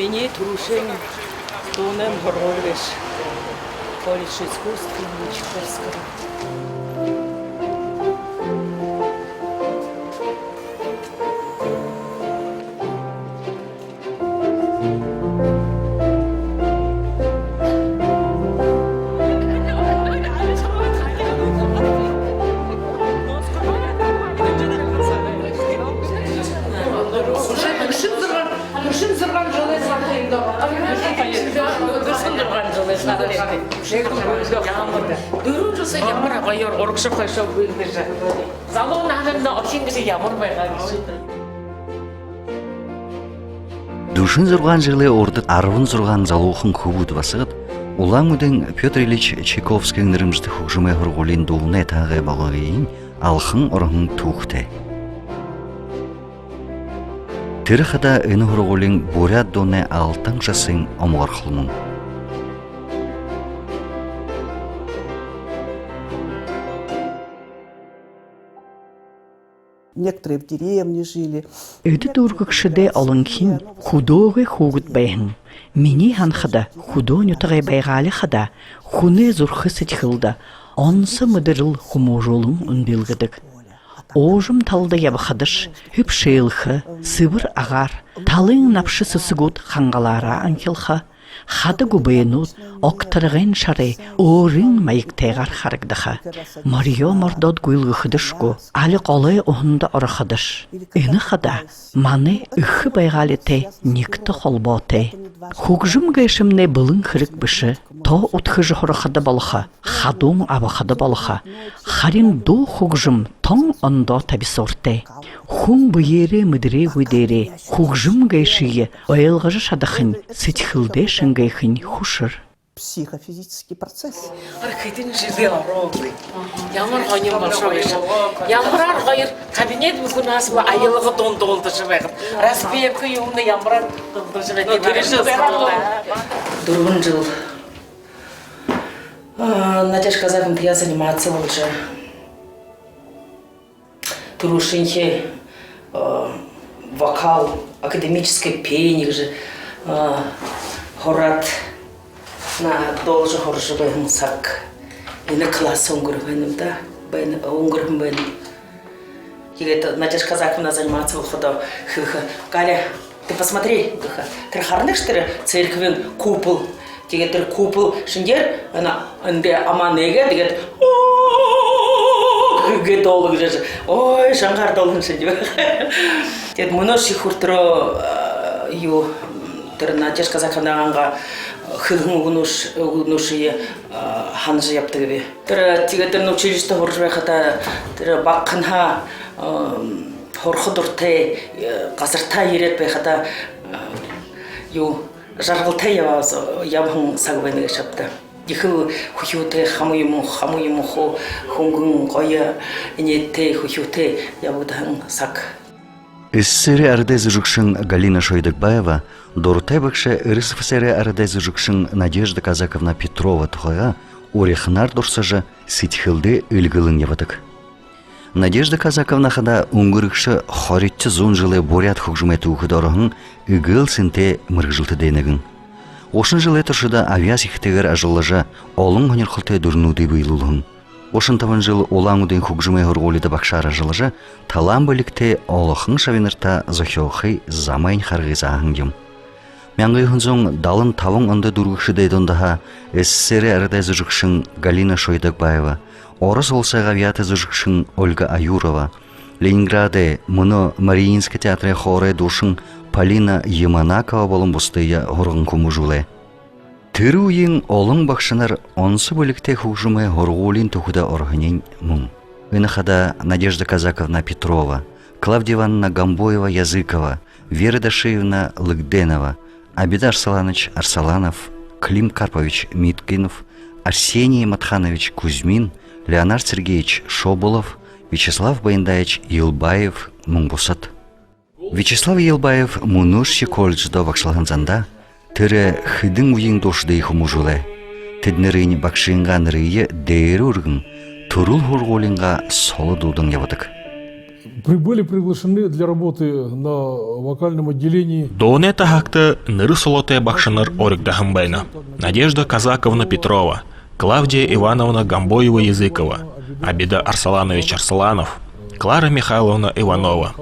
Мне Трушин, Тонем Горович, колледж искусств имени Чайковского. Душин зурган жылы ордыт арвын зурган залухын хубут басыгыт, улан үден Петр Ильич Чайковскийдің нырымжды хugжымай хұрғолин доуны тағы бағығыйын алхын орғын туғты. Тіріқада үні хұрғолин бурят доны алтын жасын омғар қылмын. Некоторые в деревне жили. Өді дұрғықшыды олыңхин худоғы хугут байхын. Мені ханхада худоню тағай байгалі хада хуны зұрқы сетхылда. Онсы мұдырыл хуможолың үнбелгідік. Ожым талда ябықадыш, хүп шейлхы, сыбыр ағар, талың напшы сысығыт қанғалара анкелха. Хады губайынут, оқтырғын шары, орын майықтайғар харагдыха. Марио мордот гуйлғыхыдышку, алі қолы оғында орықыдыш. Үні хада, маны үхі байғалеті, некті қолботы. Хугжым гайшымне бұлын қырық бүші, то ұтқы жұрықыды балыха, хадум абықыды балыха. Харин ду хугжым тон ондо табисорты. Хун бұйері мүдірі өйдері, хугжым гайшығы ойылғыжы шадықын, сетхілде шынгайхын хушыр. Психофизический процесс. Архитин жиде аробы. Ямар ғанем башауышы. Ямрар ғайыр кабинет мүгін асылы айылығы дондолды жывағын. Распевка юмны ямрар дондолды жывағын. Дұрғын жыл. Надежда Казаком я заниматься лучше. Трушинхе, вокал, академическое пение же, хорат на должен хоржевый сак. И на класс онгурвеным, да, бен онгурвен. И это Надежда Казаковна заниматься ухода. Галя, ты посмотри, ты харнешь ты церковен купол. Тегетер купол шиндер, она анде аманеге, тегет гедолог же. Ой, шангар долын шиндер. Тегет мұноши хуртро ю тер Надежда Казаковнаға хылгын угнуши ханжы япты gibi. Тер тегетер училище хоржбай хата тер баққанха хорхудурте қазырта еретбай хата ю жарғылтай ябың сағыбайны шапты. Ехі хүхеуте хамуйыму ху хунгын қойы инетте хүхеуте ябудан сақ. Эссере ардайзы жүкшін Галина Шойдыкбаева, Дортай бақшы Ирысов сәрі ардайзы жүкшін Надежда Казаковна Петрова тұғыға орехнар дұрсажы сетхілді үлгілін ябадық. Надежда Казаковна хада уңгырықшы хоритчы зон жылы борят хұқжыметі ұқыдарығын үгіл сінте мұрғжылты дейнігін. Ошын жылы тұршыда авиасихтегер ажыллажа олың ғынерқылты дүрнуді бұйлылығын. Ошын таван жыл олаңудың хұқжымай ғырғолиды бақшар ажылажа талан бөлікте олықын шавинырта зохеуқы замайн қарғыза ағыңдым. Мәңгі хүнзоң далын тавың онды дұрғықшы дейдондаға эссері әрдайзы жүкшін Галина Шойдыкбаева, Орыс олсайға авиаты зұжықшын Ольга Аюрова, Ленинграде мұны Мариинский театры хоры душын Полина Яманакова болын бұстыя ғырғын күмі жулы. Түрі үйін олың бақшынар онсы бөлікте хұжымай ғырғолин тұхыда орғынен мұң. Үніқада Надежда Казаковна Петрова, Клавдия Ивановна Гамбоева-Языкова, Вера Дашиевна Лыгденова, Абидар Саланыч Арсаланов, Клим Карпович Миткинов, Арсений Матханович Кузьмин, Леонард Сергеевич Шоболов, Вячеслав Байындаевич Елбаев Муңбусат. Вячеслав Елбаев Мунуши колледжда вақшылғанзанда, тірі хыдың үйін дошды ихыму жулы. Теднерін бақшыңған рейі дейірі үргін, тұрыл ғырғолинға солы дудың ябадық. были приглашены для работы на вокальном отделении. Доне тахакты ныры солоте бакшаныр орикдахым байна. Надежда Казаковна Петрова, Клавдия Ивановна Гамбоева-Языкова, Абида Арсаланович Арсаланов, Клара Михайловна Иванова.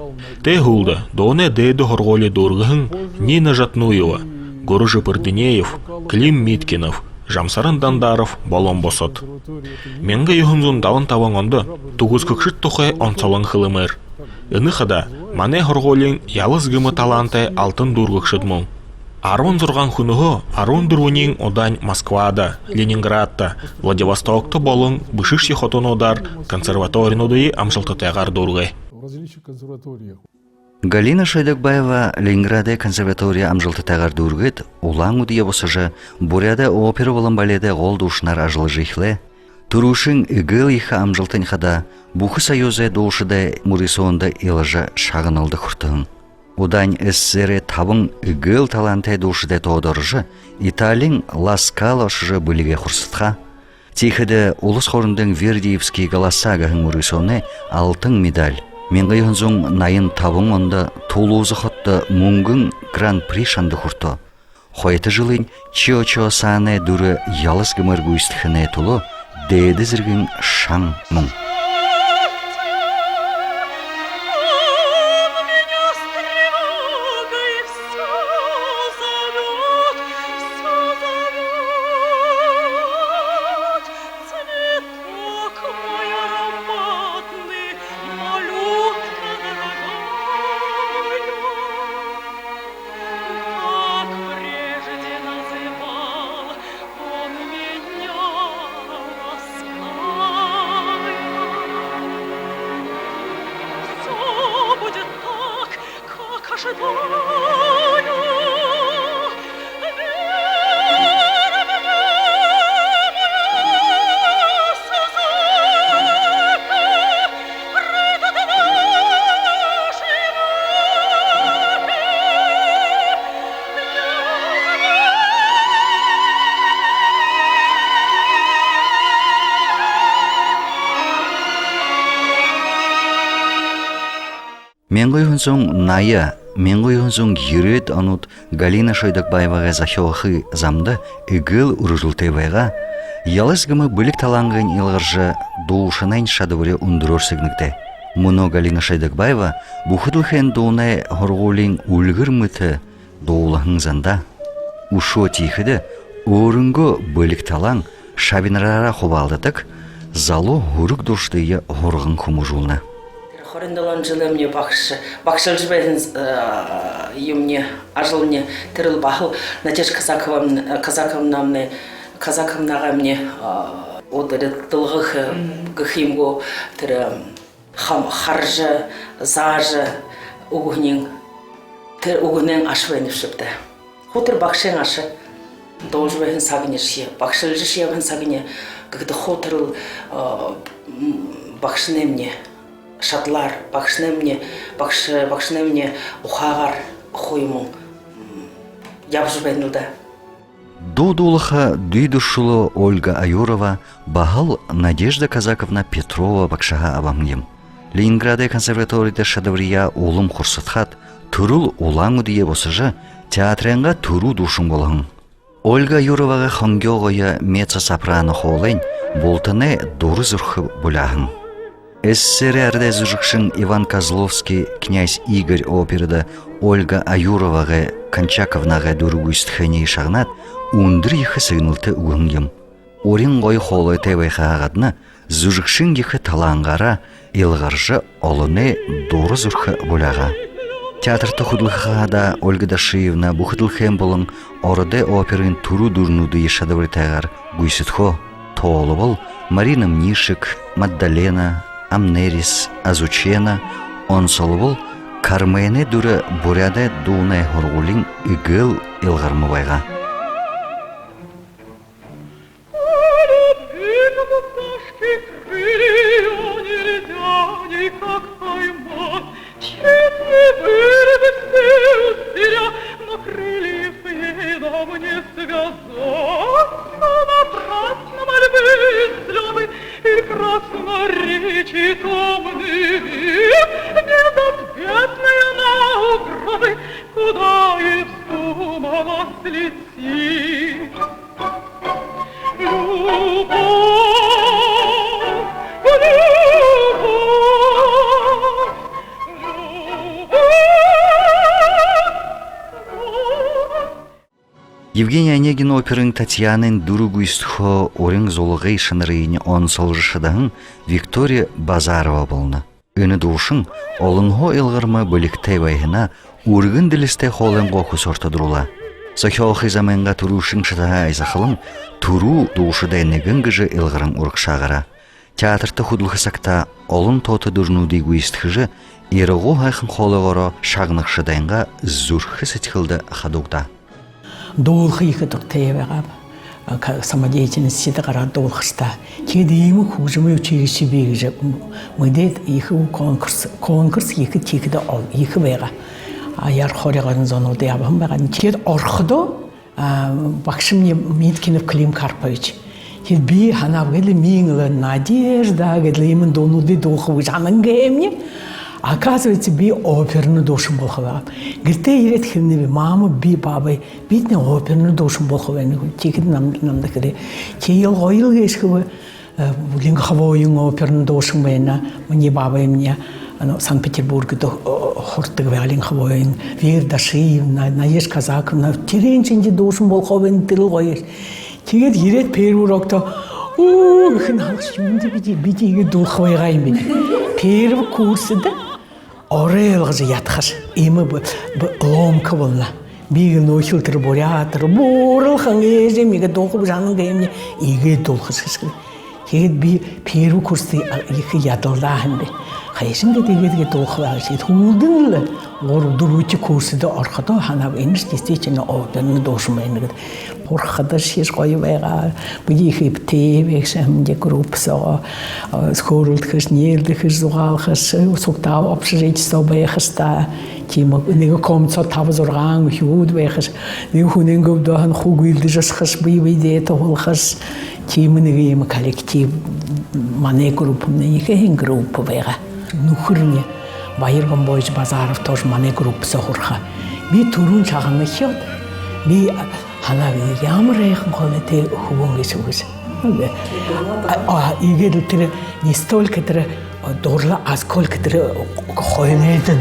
Тегулда Доне Дейду Горголи Дургын, Нина Жатнуева, Гуружи Пырдынеев, Клим Миткинов, Жамсарын Дандаров, Болон Босот. Менге юхунзун далын таваңонды, тугуз кыкшыт тухай онсалын хылымыр. Ыныхада, мане Горголин ялыз гымы таланты алтын дургыкшыдмын. Арун зурган хунугу, Арун дурунин одань Москвада, Ленинградта, Владивостокта болын бышыш ехотун одар консерваторин одайы амшылтытайгар дургы. В различных консерваториях. Галина Шойдакбаева Ленинграде консерватория амжылтытайгар дургыт, улан удия босыжы, Буряда опера болын баледе гол душнар ажылы жихле. Турушин игыл иха амжылтын хада, Бухы Союзе душыда Мурисонда илажа шағыналды хуртын. Удань СССР табын игыл таланты душыда тоодоржы, Италин Ласкало шыжы бөліге хурсытха. Тихіде улыс хорындың Вердиевский голосагахын Мурисоне алтын медаль. Менгі юнзун найын табын онда Тулузы хотты Мунгын гран-при шанды хурто. Хойты жылын Чио-Чио саны дұры ялыз гымыр гүйістіхіне тулы, Дейді зіргін шаң мұң. Менгі юнзун ная, менгі юнзун юрет анут Галина Шойдакбаеваға захиохы замды игыл урыжылтайвайға, ялыз гымы бүлік таланғын илғыржы дуушынайн шадывыры ундырор сігнікті. Мұны Галина Шойдакбаева бұхыдылхен дуынай ғырғулин үлгір мүті доулығын занда. Ушо тихіді орынғы бүлік талан шабинарара хубалдытык, залу ғырық дұрштыйы ғырғын құмыжулна. Хорындалан жылы мне бақшыл жібайын емне, ажылыне тіріл бақыл Надежда Казаковнаға мне одыры дылғық ғымго тірі харжы, зажы уғынен ашывайын үшіпті. Хотыр бақшын ашы, дол жібайын сағыне жия, бақшыл жия сағыне ғыды хотырыл бақшын емне. Шатлар, бақшыны мне ұқағар қойымың ябжы бәйнілді. Дудулыха дүйдушылы Ольга Аюрова бағыл Надежда Казаковна Петрова бақшаға абамгем. Ленинграде консерваторияда шадаврия олым құрсытхат, түріл улаңы дие босыжы театренға түру душын болығын. Ольга Аюроваға қоңгеғойы меца-сопрано қолын болтыны дұры зүрхі бұлағын. СССР ардезужықшын Иван Козловский, князь Игорь операда Ольга Аюроваға Кончаковнаға дұргүйістіхіне шағнат, ұндыр ехі сығынылты ұғынгем. Орин ғой қолы тәвайға ағадына, зүжықшын ехі таланғара, елғаржы олыны дұры зүрхі бұлаға. Театрты құдылғыға да Ольга Дашиевна бұқыдылхен болын орыды оперын тұру дұрнуды ешадывыр тәғар гүйсітхо, толы бол Марина Мнишек, Маддалена, Амнерис, Азучена, онсолы бол Кармайны дүрі Буряда дуынай ғырғулин игыл илғармывайға. Красноречий томный век, Евгений Онегин оперын Татьянын Дуругуистхо орын золығай шынырыйыны он солжышыдағын Виктория Базарова болны. Үні душын олыңғо елғырма бөліктай байғына ургын ділісте холын қоқыс ортадырула. Сохиоқи заменға турушын шыдаға айзақылын туру душыдай негін гыжы елғырын ұрықшағыра. Театрты худылғысақта олын тоты дұрнуды гуистхыжы еріғу хайқын холы ғоро шағнықшыдайынға зүрхі сетхілді қадуғда. Долго их это тевера, самодеятельность это гора долгоста. Kiedy ему хуже мы учили себе же, мы дед их конкурс их тикда их вера. А я хориган зону де абам беган. Кед орходо бакшим мне Миткинов Клим Карпович. Кед би хана вели мингла надежда, гедли им дону де доху жанан гемне. Оказывается, би оперную душу болхова. Говорит, ирет хиневи мама би бабай бит не оперную душу болхова. Тикет нам дакаде. Кейл гойл гешхова лингховоюн оперную душу мэна. Мне бабай мне Санкт-Петербург до хортыгва лингховоюн. Вер Дашиевна, Наеш Казаковна. Теренченде душу болхова тыл гойл. Тикет ирет первый урокта. О, хиналш юмде бити иге дулховай гайм. Первый курс да. Орелгы ятхаш, имы бы ломка волна. Биги носил трибуриатор, бурл хангеже, мига долго жанын геймне, иге долго шишкли. Хед би первый курс их ятылдахынды. Хайшынга деге долго вагшит хулдынлы. Ору дуручи курсы да архада ханав эниш действительно оперны дошмайны. Орхада шиш койвайга биги хипте векшемде группса скорултхыш нелдыхыш зугалхыш соктав общежитство байхыста тима нега комца тавзурган хюд байхыш не хуненгов дахан хугилды жашхыш бийде толхыш тима нега коллектив мане группны ихен группа байга нухырне Байырган бойч Базаров тоже мане группса хурха би турун чаганы хёд би хана ямар яхан холете хубон гэсүгс. Игээд тэр не столько тэр дурла, а сколько тэр хойледэн.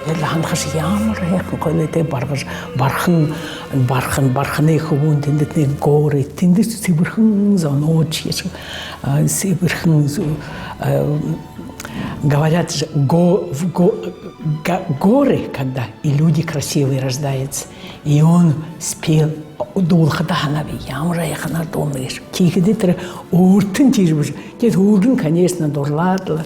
Ял ханхаш ямар яхан холете барханы хубон тэндэт нэг горе тэндэт сибэрхэн занооч сибэрхэн говорят же горы, когда и люди красивые рождаются. И он спел дулхада ханави, ямра яхана домриш. Тихидитер уртын тижбуш. Тет уртын, конечно, дурладла.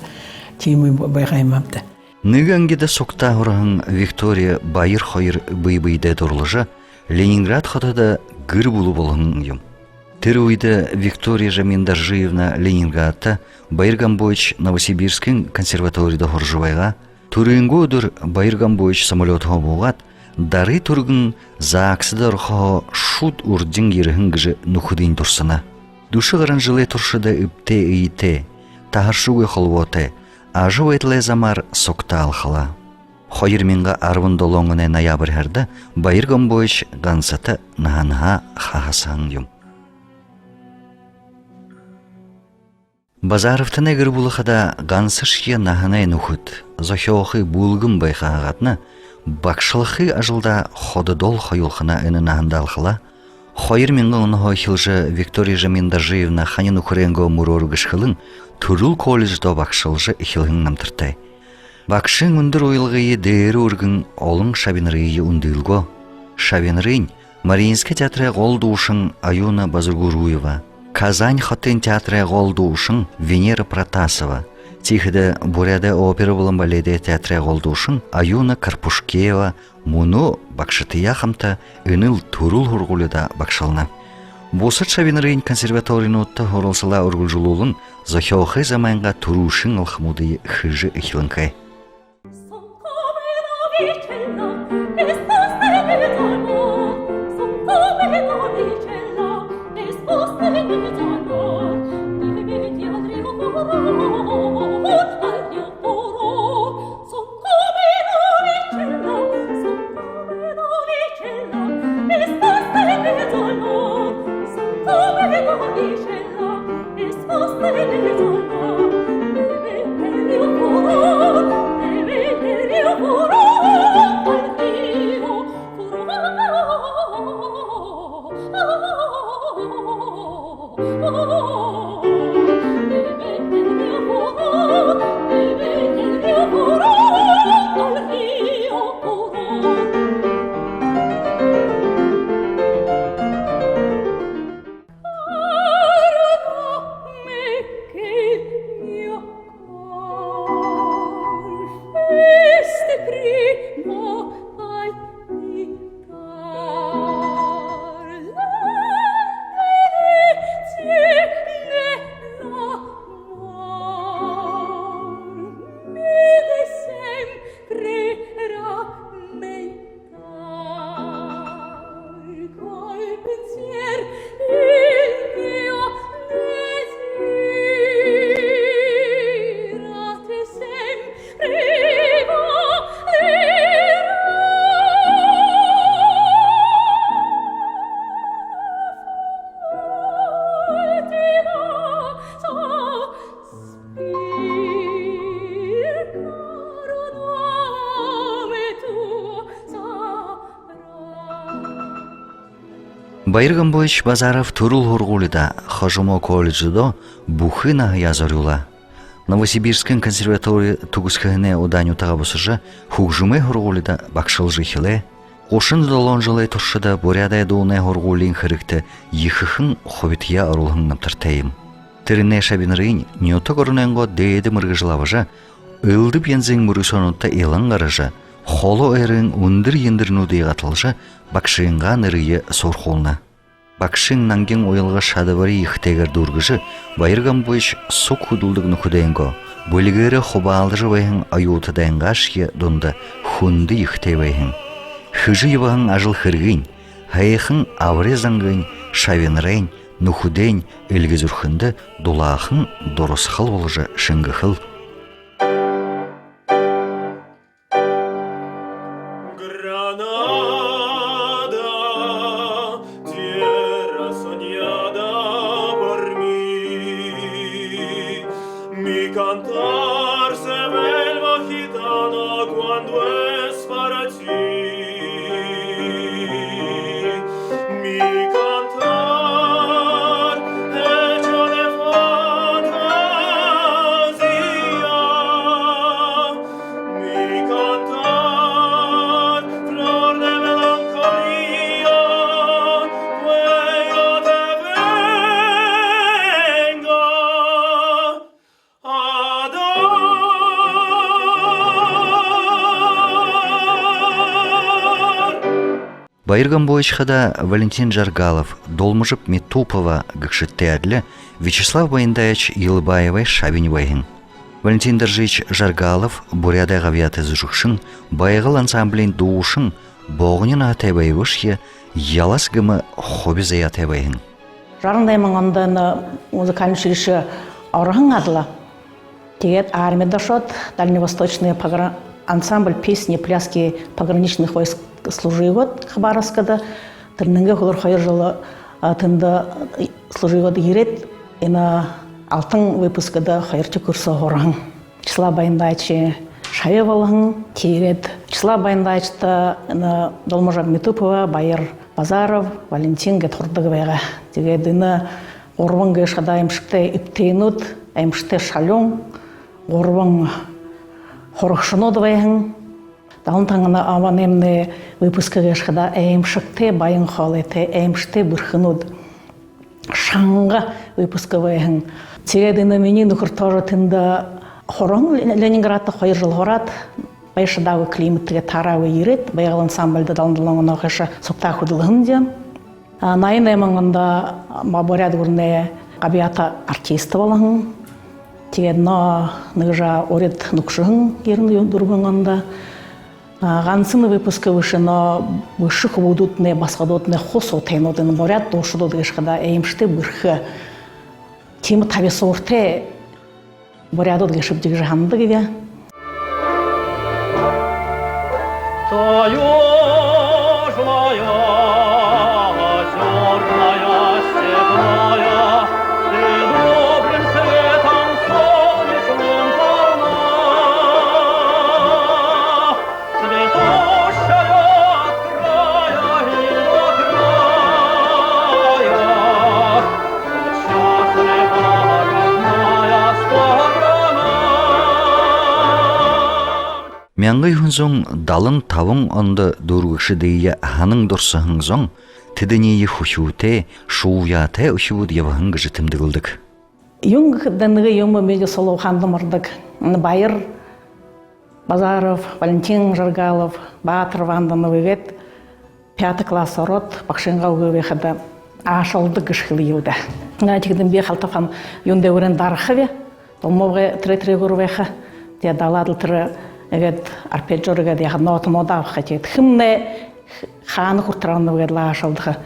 Тимы байгаймапта. Ныгангида сокта хурахын Виктория Байыр хойыр бый-быйда дурлыжа Ленинград хотада гыр булу болғын юм. Тер уйда Виктория Жаминдаржиевна Ленинградта Байыр Гамбойч Новосибирскин консерваторияда хоржывайға Турынгу дур Байыр Гамбойч самолетға болғат дары тургын зааксыда рухо шут урдин ерхин гыжы нухудин турсына. Души ғыран жылы туршыда үпте үйте, тахаршуғы холвоте, ажы вайтлай замар сокта алхала. Хойыр минға арвын долоңыне ноябрь харда Байыр Гамбойч ғансаты наханға хахасан юм. Базаровтын эгір бұлықада ғансышке наханай нухуд, зохиоқы бұлғым байқағатны, бақшылықы ажылда ходыдол хойылқына үні нахандалқыла, хойыр минғы ұнығы хилжы Виктория Жаминдаржиевна ханин укуренго мурору гышқылын Турул колледжда бақшылжы ихилғын намтыртай. Бақшын үндір ойылғыйы дейірі үргін олың шабинырыйы үнділго. Шабинырыйн Мариинский театры ғолды ұшын Аюна Базургуруева, Казань хотын театры ғолды ұшын Венера Протасова, Тихіді Буряда опера болын баледе театры ғолды ұшын Аюна Карпушкеева, мұны бақшытыя қамта үніл Турул хұрғылыда бақшылына. Босыт Шабинырыйн консерваторияны ұтты хорылсыла үргіл Зохиоқы заманға турушын алхмуды хыжы ихилынкай. Байырган бойч Базаров Турул Хургулида Хожумо колледждо бухына язарюла. Новосибирскин консерватория тугускахне уданю тагабысыжа Хугжуме Хургулида бакшылжы хиле. Ошын долон жылай туршыда бурядай доуне Хургулин хырыкты ехыхын хобития арулхын наптыртайым. Тіріне шабинрын ньота горуненго дейді мыргыжылавыжа ылдып янзың мұрысонутта елан ғарыжа холо әрін үндір ендіріну дейғатылжа бакшыңға нырые сорхолна. Бакшың нанген ойылға шадывары ихтегер дұргыжы байырган бойш сук худулдығыны күдейнго бөлігері хобалдыжы байхын аюты дайынға шке донда хунды ихтей байхын. Хыжы ебағын ажыл хыргын, хайхын авре заңгын, шавинрын, нухудень элгезурхынды дулахын доросхыл болжы шыңгыхыл. Байырган бойчхада Валентин Жаргалов, Долмыжып Метупова гыкшыттеадлі Вячеслав Байындаевич Елыбаевай Шабиневайын. Валентин Държич Жаргалов бурядай гавияты зұжықшын, байығыл ансамблин дуушын, боғынын атайбайвышхе, ялас гымы хобизай атайбайын. Жарындаймын онданы музыкальный училище аурахын адыла. Тегет армияда шот, дальневосточный ансамбль песни, пляски пограничных войск служивод Хабаровскада, тырнынга холор хайыр жылы тында служивод ерет, ина алтын выпускада хайырчы курсы хоран. Числа Байындаевичи Шаевалын, терет. Числа Байындаевичта Долмажак Метупова, Байыр Базаров, Валентин Гетхурдыгвайга. Тегет ина орван гешада эмшікте иптейнут, эмшікте шалюн, орван хорықшынодвайгын. Далын таңына аванемне выпуска гешада эмшікте байын халете, эмшікте бірхынуд. Шаңға выпусковайгын. Тегет ина мені нұқыртары тында хорон Ленинградта хайыр жыл хорат, байшадағы климаттыға тарауы ерет, байғал ансамбльді далындылыңына қышы соқта құдылығын дем. Найын әміңінде маборяд көріне қабията артисті болығын. Тегедна нығжа орет нұқшығын ерінді дұрғынғанда. Ғансыны выпуска вышына вышық будутне, басқадотне қосу тайнодын боряд дошыдод ғышқада әйімшті бірхі. Темі табе сорте борядод ғышып дегі жағанды кеге. Мяңгай хүнзон далын тавын онды дұргықшы дейі ханың дұрсығын зон, тедінейі хұшуте, шуяте ұшуыд евағын ғыжытымды қылдық. Юнг дәнігі юмы медиа солу қандымырдық. Байыр Базаров, Валентин Жаргалов, Батыр Ванданы вегет, 5 класс орот, бақшынға ұғывеқыды ашылды ғышқылы еуді. Тегдің бе қалтафан юнде өрен дарықы ве, долмовға тіре көрвеқі, де даладыл түрі эгет арпеджорга де нотын одав хотет химне хан хуртранны вегет лашалдыга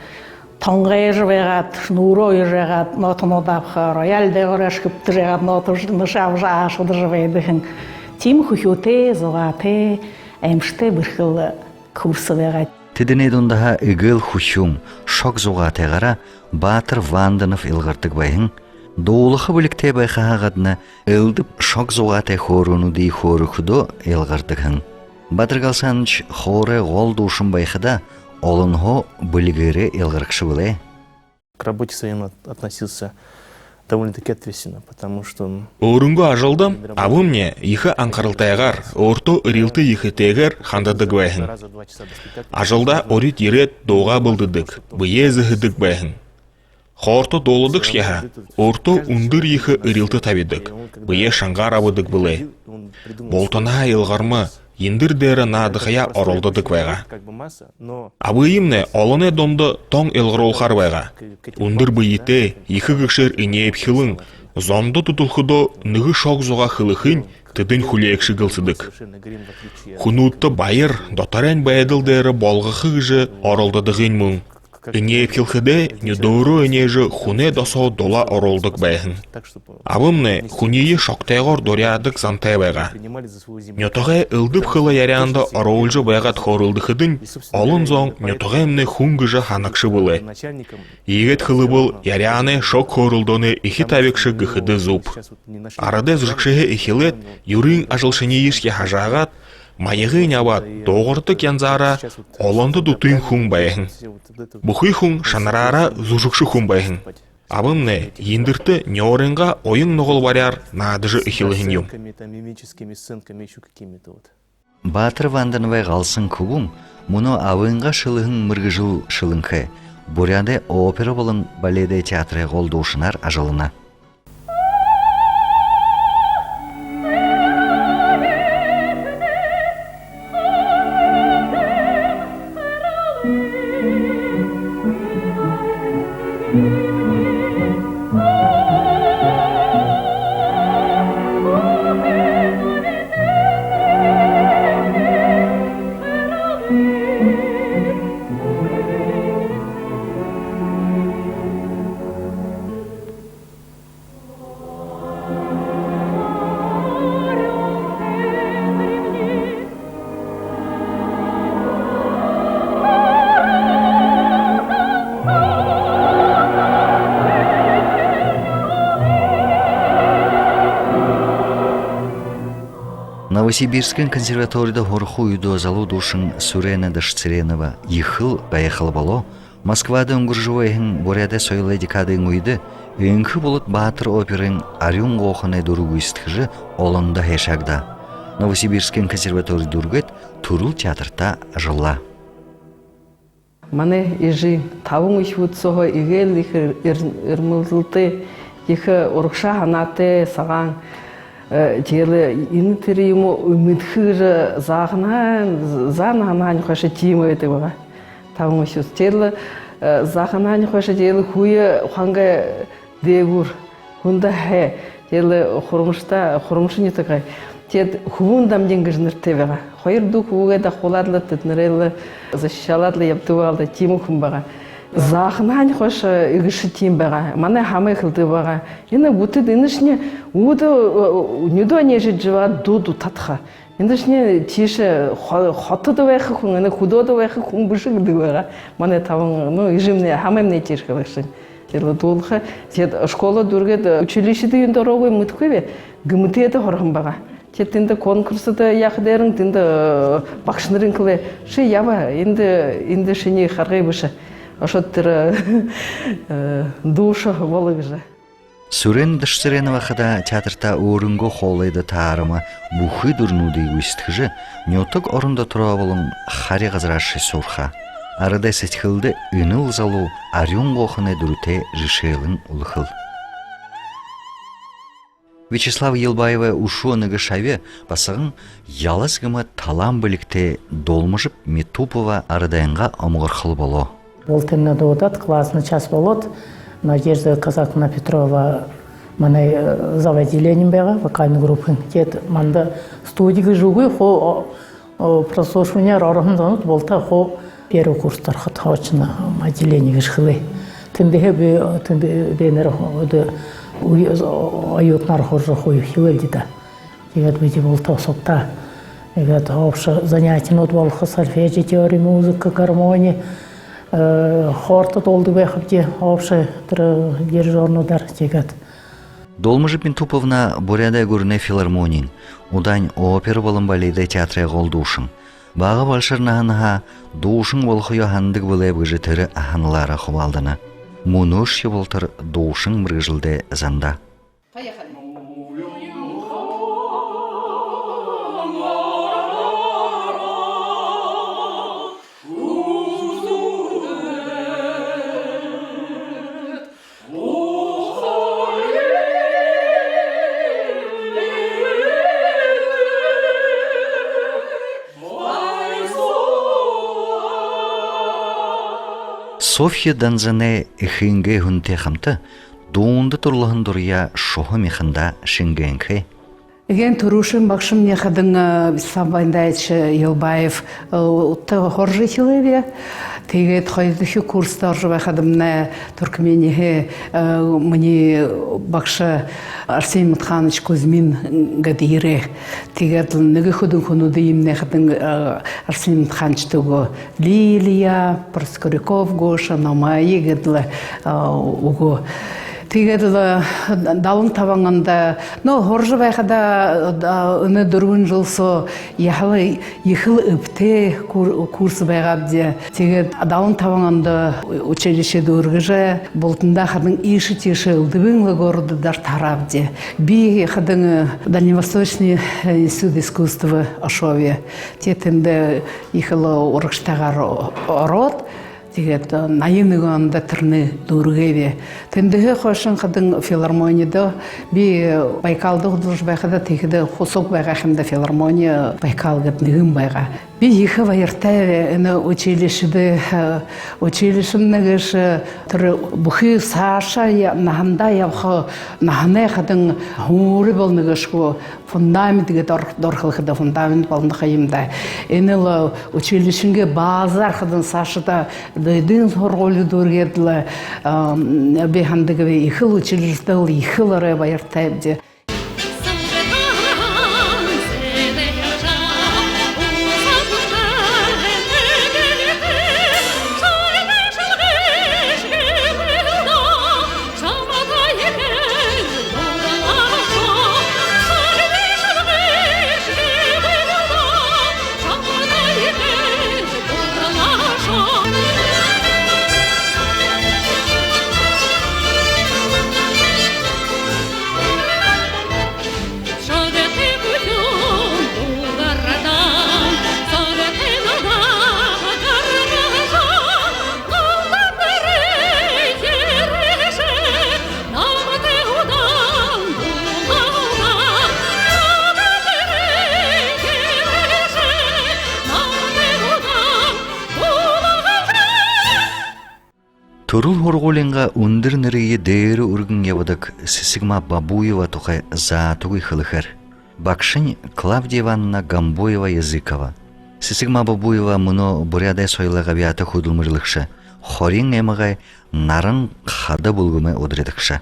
тонгай жвегат шнуро жегат нотын одав рояль де ораш кыптыргат нотын нышавжа шудырвейдыгын тим хухюте зовате эмште бирхил курсы вегат Тедіне дондаға игыл хушум шок зуғатығара Батыр Ванданов илғырдық байын, доулықы білікте байқағадына ылдып шок зуғаты хоруну дей хору күдо илғырдығын. Батыр қалсаныч хоры ғол душын байқыда олынго білгері елғырықшы біле. К работе своим относился довольно-таки ответственно, потому что Орынғы ажылдым, абымне ехі аңқарылтайғар, орто үрілті ехі тегер хандадық бәйхін. раза в 2 часа до спектакля Ажылда орит ерет доға бұлдыдық, бұе зіхідік бәйхін. Хорто долыдық шияға, орто ұндыр ехі үрілті табедік, бұе шаңғар абыдық біле. он придумал Болтана елғармы, ендір дәрі надықая орылдыдық бәйға. как бы масса, но Абыйымне олыне домды тоң елғыр олқар бәйға. Ұндыр бұйете, ехі кікшер инееп хилың, зонды тұтылқыдо нүгі шоқ зоға хылықын тыдын хүлеекші гылсыдық. совершенно грим в отличие от Хунутты байыр, дотарен бәйділ дәрі болғықы ғыжы орылдыдығын мұң. Инееп хилхыде, нүдору инежі хуне досо дола орылдық бәйхін. так, чтобы Абымне хунейі шоқтайғыр дорядық зантай бәйға. принимали за свою землю. Нютоғай ылдып хылы ярянда оролжы бәйғат хорылдықыдын, олын зоң нютоғайымны хунгыжы ханақшы бұлы. Начальником Егет хылы бұл яряны шок хорылдоны ихи табекші гыхыды зуб. сейчас вот не нашли. Арады зүрікшігі ихилет, юрин ажылшыны ешке хажағат, майығы нябат, доғырты кензара, оланды дутын хун бәйхін. Все вот это Бұхый хун шанарара зүрікші хун бәйхін. Абымне, ендірті неорынға ойын нұғыл баряр надыжы ихилығын юм. сценками, там, мимическими сценками, еще какими-то вот. Батыр вандынвай қалсын күгім, мұны авынға шылығын мұргыжыл шылыңқы, бұряды опера болын баледе театры қолдушынар ажылына. Новосибирскін консерваторияда хорху үйді залу душын Сурена Дашцеренова ехыл бәйіқыл боло, Москвада үңгіржуайын боряда сойлы декадың үйді, өңкі болыт батыр оперын арюн ғоқыны дұру үстіғі олында хешагда. Новосибирскін консерватория дұргет Турул театрта жылла. Мане ежи тавың үшвуд соғы игел ихы ирмылзылты, ихы урықша ханаты саған jelы ины тиримо үмітхыжы зағынан ханан қошы тиімі өті бұға. Тавың үшвуд. Jelы зағынан қошы jelы хуя ханға дегур, хунда хэ, jelы хұрымшы нетіғай. Тед хубун дамден гыжнырты бега. Хойырду хубуга да холадлы тытнырелы, защищаладлы яптывалды тиму хумбага. Захнань хош игыши тим бега. Мане хамы хылды бага. Ины буты дынышне уду нюду нежи жива дуду татха. Индышне тише хотыды вайхы хун, ины худоды вайхы хун бышыгды бага. Мане тавың, ну ижимне хамемне тиш кылышын. Jelы дулха. Тед школа дургет училищеде юндоровой мыткве гымытыды хорхым бага. Тетінде конкурсыда яқдерін, тінде бақшынырын кілі. Шы яба, енді шыне қарғай бұшы. Ошоттыры душы болы бұшы. Сурен Дашцеренова қада театрта орынғы қолайды таарыма бұхы дұрнуды өстіғі, нетік орында тұра болын хари ғазырашы сұрға. Арада сетхілді үніл залу арюн ғоқыны дұрыте жышелін ұлықыл. Вячеслав Елбаева ушуаныгы шаве басығын ялызгымы талам білікте долмыжып Метупова арадайынға омғырқыл болу. Ол тенне доодат, классный час болот. Надежда Казаковна Петрова мане заводилением бега, вокальный группы. Тет манда студига жугы, хо прослушивание рарахын занут, болта хо первый курс тархат хавачына отделение гышхылы. Тендеге бенер аюутнар хоржы хой хивелди да. Егет бити болта сопта. Егет общее занятие нот болха сольфеджи, теория музыка, гармония. Хорта толды бэхапти общее дирижернудар егет. Долмыжып Метуповна буряда көріне филармонин. Удань опера болын балейді театры қолдушын. Bağı balşırnahanıha doğuşun bolxuyo handık bılay bıжы tırı ahanılara xubaldını. Munuş yıvıltır doğuşun mırgıжылды zanda. Софья данзане эхинге хунте хамты, дуунды турлахын дурья шоха мехында шенгенке. Ген турушин бакшым нехадың Самбайндайч Елбаев утта хоржы хилеве. Тэгээд хойдохи курстар жабахадымна Туркменихе мани бакша Арсений Митханович Кузьмин гадире. Тэгээд нэгэ худын хунуды имне хадың Арсений Митханович того Лилия, Проскоряков Гоша, Намаи гэдла уго. Тэгээд далын табаңында, хоржы байқада үні дұрвын жылсы ехілі үпте курсы байғабде. Тэгээд далын табаңында училище дұрғыжы, болтында қадың иші теші ұлдыбыңлы городыдар тарабде. Би қадың Дальневосточный институт искусства Ашове. Тетінде ехілі орықштағар ород. Тэгээд наиныганда тырны дургеве. Тендеге хошын қадың филармонияда би Байкалды художник байқада тегіде хосок байға хемде филармония Байкал гетнігім байға. Би ехі вайыртайве әні училищемнігіш түрі бұхи саша наханда явхы нахане қадың хумуры болнігіш фундаментге дорқылықыда фундамент болны қайымда. Әні училищенге базар қадың сашыда дойдың хорғолы дұргеділі бейхандығы ехіл училищеділ ехіл әрі вайыртайвде. Турул хорголинга ундыр нырые дейрі үргін явадық Сисигма Бабуева тухай заатугы хылыхар. Бакшын Клавдия Ивановна Гамбоева-Языкова. Сисигма Бабуева мұны бурядай сойлаға биаты худылмырлықшы. Хорин эмағай нарын қады бұлгымы одыредікші.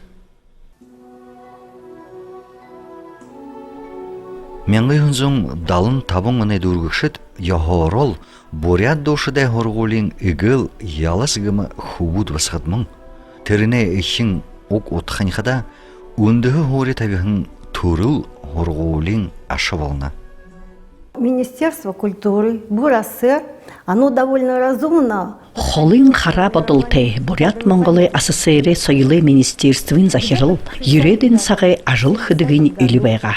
Менгі хүнзің далын табын мұны дұргықшыт, яхорол бурят дошыдай хорголин игыл яласыгымы хубуд васқадмың. Теріне ехін оқ отқанқада өндігі хори табиғын турыл хорголин ашы болна. Министерство культуры, Бурасыр, оно довольно разумно. Холын харап адылты Бурят Монголы СССР сойлы министерствын захирыл, юреден сағай ажыл хыдығын үлібайға.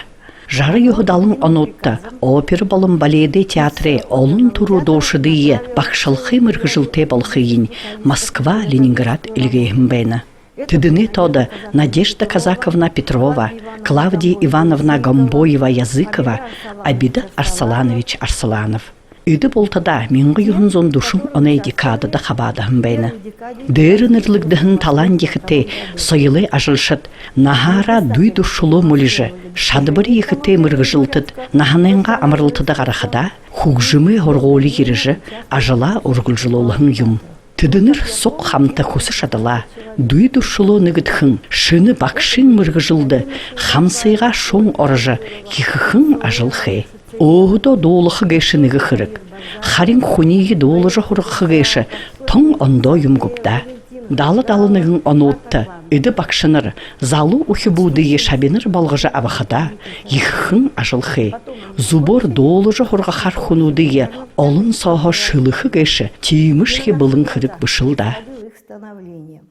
Жары юхудалын онутта, опер болын баледе театры олын туру дошыдыйы бақшылқы мырғыжылты болқыйын Москва, Ленинград үлгейхін бәйні. Тыдыны тоды Надежда Казаковна Петрова, Клавдия Ивановна Гамбоева-Языкова, Абида Арсаланович Арсаланов. Үді болтада менгі юхынзон душын онай декадада қабадығын бәйні. Дәрінерлігдіғін талан декіте сойылы ажылшыт, нахара дуй душылы мүліжі, шадыбыры екіте мұрғыжылтыд, наханайынға амырылтыда қарақыда, хугжымы хорғолы еріжі, ажыла ұрғылжылылығын юм. Тыдыныр соқ хамта құсы шадыла, дуй душылы нүгітхін, шыны бақшын мұрғыжылды, хамсайға шоң орыжы, екіхін ажылхы. Оғыда долықы гешінігі қырық. Харин хуниги долыжы хұрықы геші, тоң ондо юмгупта. Далы-далынығын онуытты, Иды бакшыныр, залу ухи будые шабиныр балгыжа авахада, иххын ажылхы. Зубор долыжы хоргахар хунудые, олын саха шылыхы гэші, тиімішхи былын хырык бышылда. Их становлением.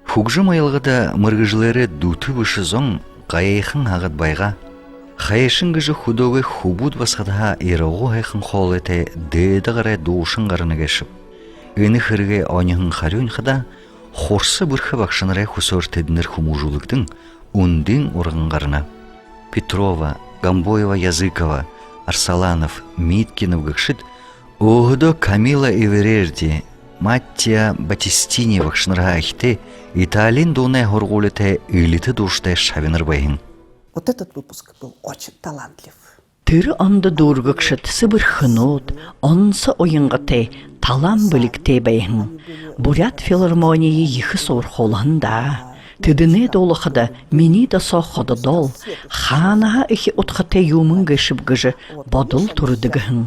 Хугжым айылғыда мыргыжлары дуты вышы зоң қайайхын ағыт байға. Хайышын гыжы худовы хубуд басқыда ирағу хайхын қолыты дэді ғарай дуушын ғарыны кешіп. Үні хырге оңығын қарюн қыда, хорсы бұрқы бақшынырай хусор тедінір хумужулықтың үндін ұрғынғарына. Петрова, Гамбоева, Языкова, Арсаланов, Миткинов гықшыд, оғыдо Камила Эверерди, Маттия Батистини бақшынырға айхты, Италин дунай хорғулыты үліті дұрштай шавиныр байын. Вот этот выпуск был очень талантлив. Тыры анды дургықшыт сыбыр хынуд, онсы ойынғыты талан білікте бәйін. Бурят филармонии ехі сор холында. Тыдыны долықыды, мені да соқыды дол. Ханаға эхи отқыты юмын гышып гыжы бодыл тұрыдығын.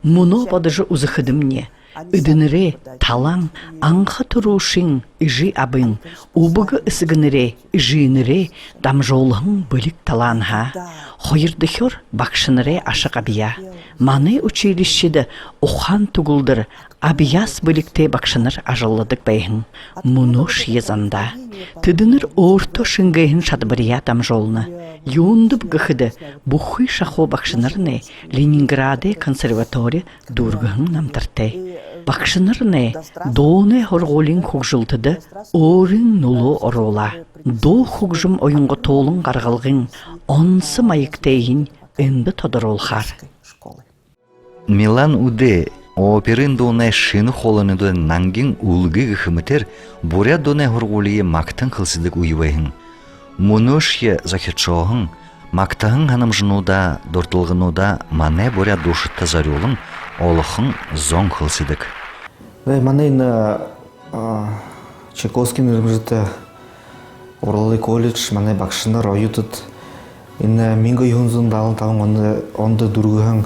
Мұно бадыжы ұзықыдымне. Үдінірі талан аңқы тұрушын іжі абын. Убығы ысығыныры іжінірі дамжолығын білік таланға. Хойырдықыр бақшыныры ашық абия. Маны училищеді оған тұғылдыр. Абияс білікте бақшыныр ажылыдық бәйін. Мұныш езанда. Тыдыныр орто шыңгайын шадбырия дамжолыны. Юндып гыхыды бұхы шахо бақшынырны Ленинграде консерватория дұрғын намтырты. Бақшынырны доны хорголин хугжылтыды орын нулу орола. До хугжым ойынғы толын қарғылғын онсы майықтайын үнді тодыролхар. Милан уде оперин донай шыны холыныды нангин улғы гыхымытер буря донай хорголие мактан қылсыдық уйвайын. Мұнышке захетшоғын, мақтағын ханым жынуда, дортылғынуда мане буря душытта зарюлын, олықын зон қылсыдық. Мане на Чайковский нырмжыты Оралы колледж, мане бақшыныр ойытыд. Инна минго юнзын далын тағын онды дұрғығын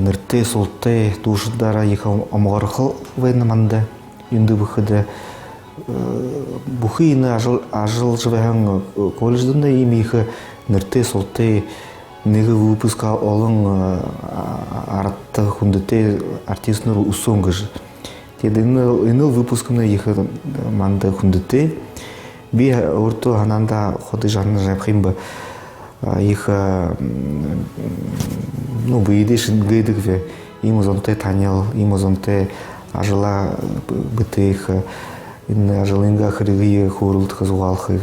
нырты, солты, душыдара ека омғарықыл вайны манды, үнді бұқыды. Бұхы ені ажыл жывайған колледжден еми егі нырты, солты, негі выпуска олың аратты хүндіте артистныр ұсон ғыжы. Теді еніл выпускыны егі манды хүндіте. Би орто ғананда ходы жанны жайпқын ба егі бейдешін гейдік ве имозонты танял, имозонты ажыла біті егі ажылынға қырығы қорылдықы зуғалқы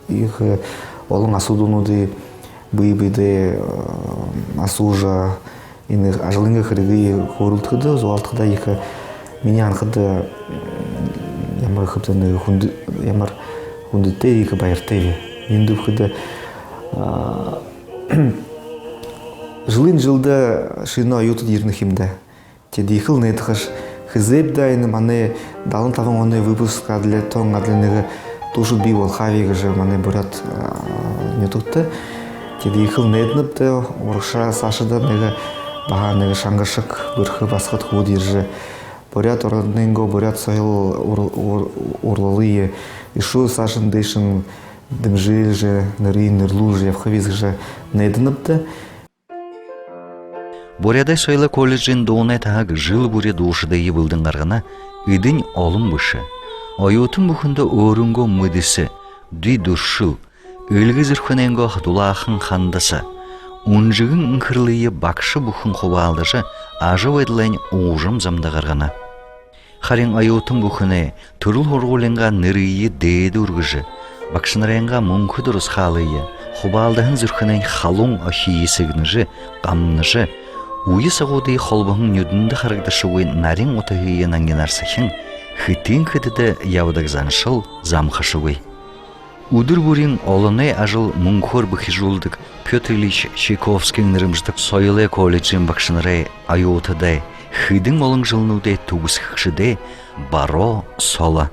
егі олың асудынуды бейбейді асужа ажылынға қырығы қорылдықыды зуғалтықыда егі мені анқыды ямар қыптаны ямар хүндітті егі байыртты енді бұқыды жылын жылда шыны айотыд ернігімді теді екіл нетіғыш хызеп дайны мане далын тавын оны выпуска для тон адленеге тушут би волхавига же мане бурят не tutты. Теді екіл нетніпті орықша сашыда неге баға неге шаңғышық бұрқы басқыт худ ержі. Бурят орненго бурят сойыл орлалые. Ишу сашын дейшін дымжил же, ныры нырлу же, явхавизг же нетніпті. Бурядай сойлы колледжин доонай тағаг жыл буре дуушыда ебылдың арғана үйдің олым бұшы. Ойутын бұхында өрінго мүдісі, дүй дұршыл, өлгі зірхіненго дулақын қандасы, ұнжығын ұңқырлыйы бақшы бұхын қоба алдыжы ажы вайдылайн ұғжым замдақ арғана. Харин ойутын бұхыны түріл хорғоленға нырыйы дейді үргіжі, бақшынарайынға мүңкі дұрыс қалыйы, қоба алдығын зірхінен қалуң ахи есігініші, қамныші, уйы сағуды холбығын нүдінді қарғдашуы нарин отығыйын аңгенарсахын, хытын хытыды яудагзаншыл замхашуы. Удыр бурин олыны ажыл мұңқор бұхижулдық Петр Ильич Чайковский нырымждық сойлы колледжин бақшынырай айотыдай, хыдың олың жылнуды туғыз хықшыды баро сола.